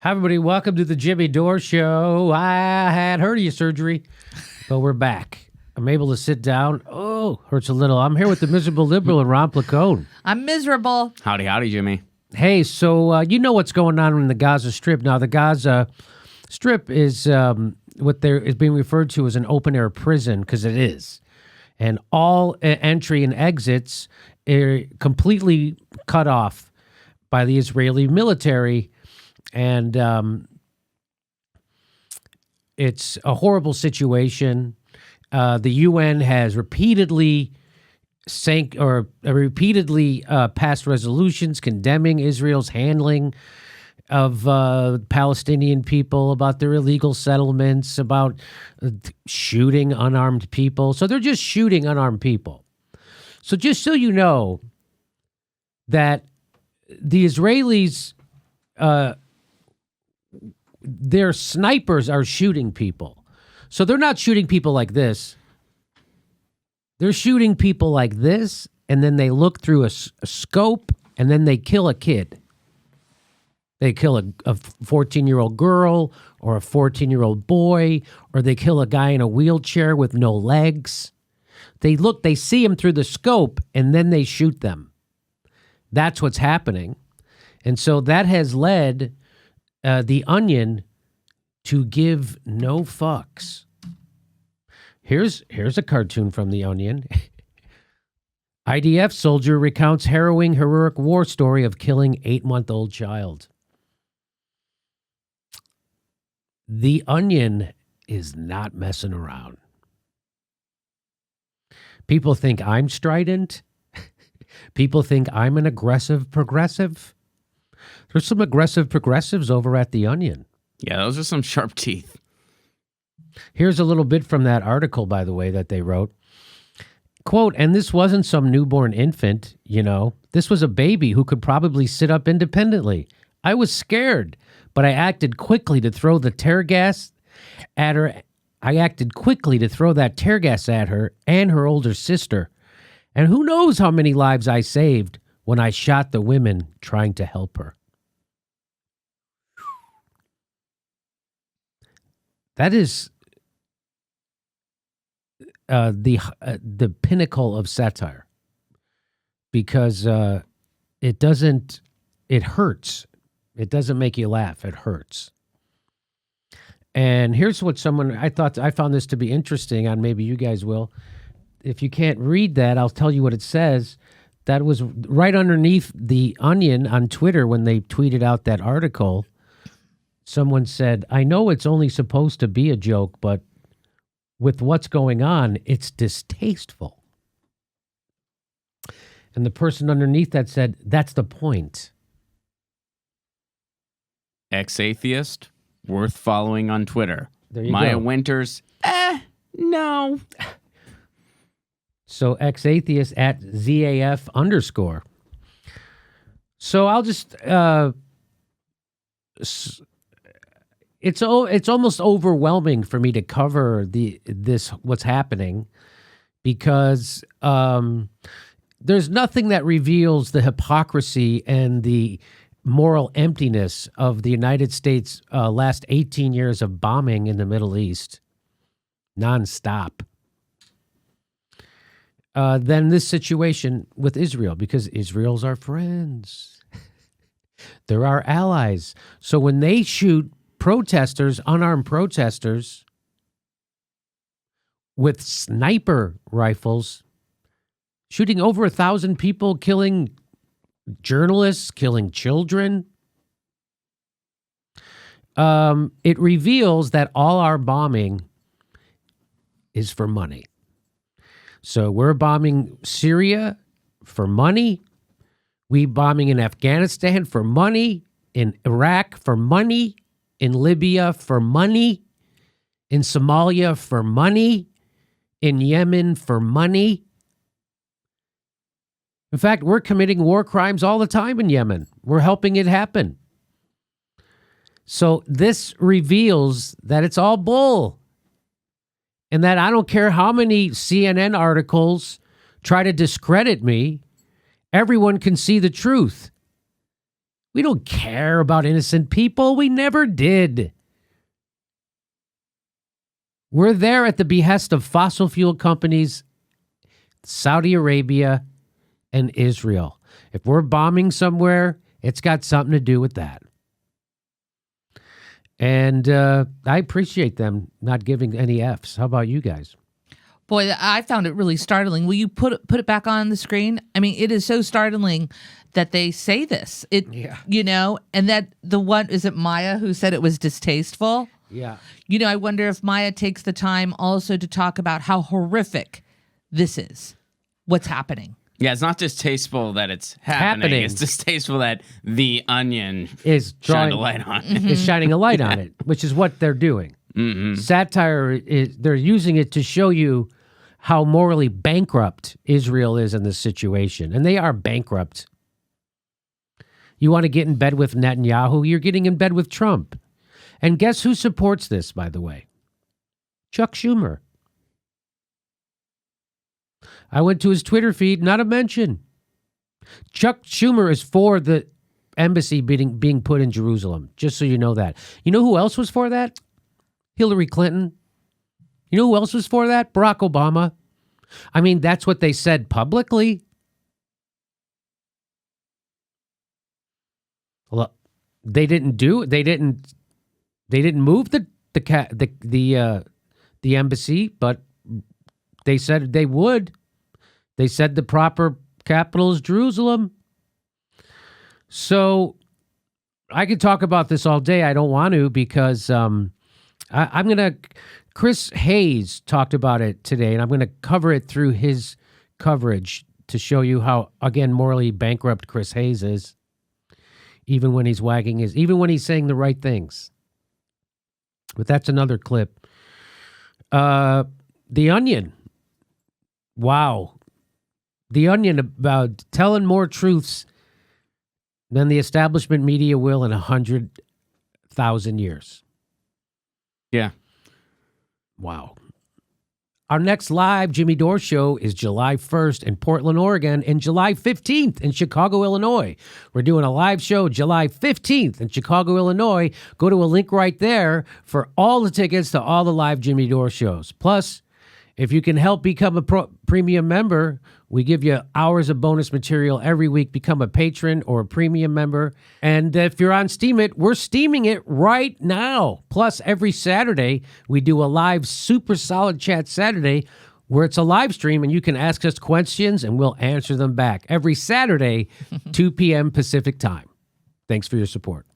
Hi, everybody. Welcome to the Jimmy Dore Show. I had hernia surgery, but we're back. I'm able to sit down. Oh, hurts a little. I'm here with the miserable liberal and Ron Placone. I'm miserable. Howdy, howdy, Jimmy. Hey, so you know what's going on in the Gaza Strip. Now, the Gaza Strip is what there is being referred to as an open-air prison, because it is. And all entry and exits are completely cut off by the Israeli military. And it's a horrible situation. The UN has repeatedly passed resolutions condemning Israel's handling of Palestinian people, about their illegal settlements, about shooting unarmed people. So they're just shooting unarmed people. So just so you know that the Israelis, their snipers are shooting people. So they're not shooting people like this. They're shooting people like this, and then they look through a scope, and then they kill a kid. They kill a 14-year-old girl or a 14-year-old boy, or they kill a guy in a wheelchair with no legs. They see him through the scope, and then they shoot them. That's what's happening. And so that has led The Onion to give no fucks. Here's a cartoon from The Onion. IDF soldier recounts harrowing heroic war story of killing 8-month-old child. The Onion is not messing around. People think I'm strident. People think I'm an aggressive progressive. There's some aggressive progressives over at The Onion. Yeah, those are some sharp teeth. Here's a little bit from that article, by the way, that they wrote. Quote, and this wasn't some newborn infant, you know. This was a baby who could probably sit up independently. I was scared, but I acted quickly to throw the tear gas at her. I acted quickly to throw that tear gas at her and her older sister. And who knows how many lives I saved when I shot the women trying to help her. That is the pinnacle of satire, because it hurts. It doesn't make you laugh. It hurts. And here's what I found this to be interesting, and maybe you guys will. If you can't read that, I'll tell you what it says. That was right underneath The Onion on Twitter when they tweeted out that article. Someone said, I know it's only supposed to be a joke, but with what's going on, it's distasteful. And the person underneath that said, that's the point. Ex-atheist, worth following on Twitter. There you Maya go. Winters, no. So ex-atheist at ZAF_. So I'll just, it's almost overwhelming for me to cover what's happening, because there's nothing that reveals the hypocrisy and the moral emptiness of the United States' last 18 years of bombing in the Middle East, nonstop. Than this situation with Israel, because Israel's our friends. They're our allies. So when they shoot protesters, unarmed protesters, with sniper rifles, shooting over 1,000 people, killing journalists, killing children, it reveals that all our bombing is for money. So we're bombing Syria for money. We bombing in Afghanistan for money, in Iraq for money, in Libya for money, in Somalia for money, in Yemen for money. In fact, we're committing war crimes all the time in Yemen. We're helping it happen. So this reveals that it's all bull. And that I don't care how many CNN articles try to discredit me, everyone can see the truth. We don't care about innocent people. We never did. We're there at the behest of fossil fuel companies, Saudi Arabia, and Israel. If we're bombing somewhere, it's got something to do with that. And I appreciate them not giving any Fs. How about you guys? Boy, I found it really startling. Will you put it back on the screen? I mean, it is so startling that they say this. And that is it Maya who said it was distasteful? Yeah. I wonder if Maya takes the time also to talk about how horrific this is, what's happening. Yeah, it's not distasteful that it's happening. It's distasteful that The Onion is shined a light on it. Is shining a light on it, which is what they're doing. Mm-hmm. Satire is they're using it to show you how morally bankrupt Israel is in this situation, and they are bankrupt. You want to get in bed with Netanyahu? You're getting in bed with Trump. And guess who supports this, by the way? Chuck Schumer. I went to his Twitter feed, not a mention. Chuck Schumer is for the embassy being put in Jerusalem, just so you know that. You know who else was for that? Hillary Clinton. You know who else was for that? Barack Obama. I mean, that's what they said publicly. Well, they didn't move the embassy, but they said they would. They said the proper capital is Jerusalem. So I could talk about this all day. I don't want to because I'm going to... Chris Hayes talked about it today, and I'm going to cover it through his coverage to show you how, again, morally bankrupt Chris Hayes is, even when he's even when he's saying the right things. But that's another clip. The Onion. Wow. The Onion about telling more truths than the establishment media will in 100,000 years. Yeah. Wow. Our next live Jimmy Dore show is July 1st in Portland, Oregon, and July 15th in Chicago, Illinois. We're doing a live show July 15th in Chicago, Illinois. Go to a link right there for all the tickets to all the live Jimmy Dore shows. Plus, if you can help become a premium member, we give you hours of bonus material every week. Become a patron or a premium member. And if you're on Steam It, we're steaming it right now. Plus, every Saturday, we do a live Super Solid Chat Saturday where it's a live stream and you can ask us questions and we'll answer them back every Saturday, 2 p.m. Pacific time. Thanks for your support.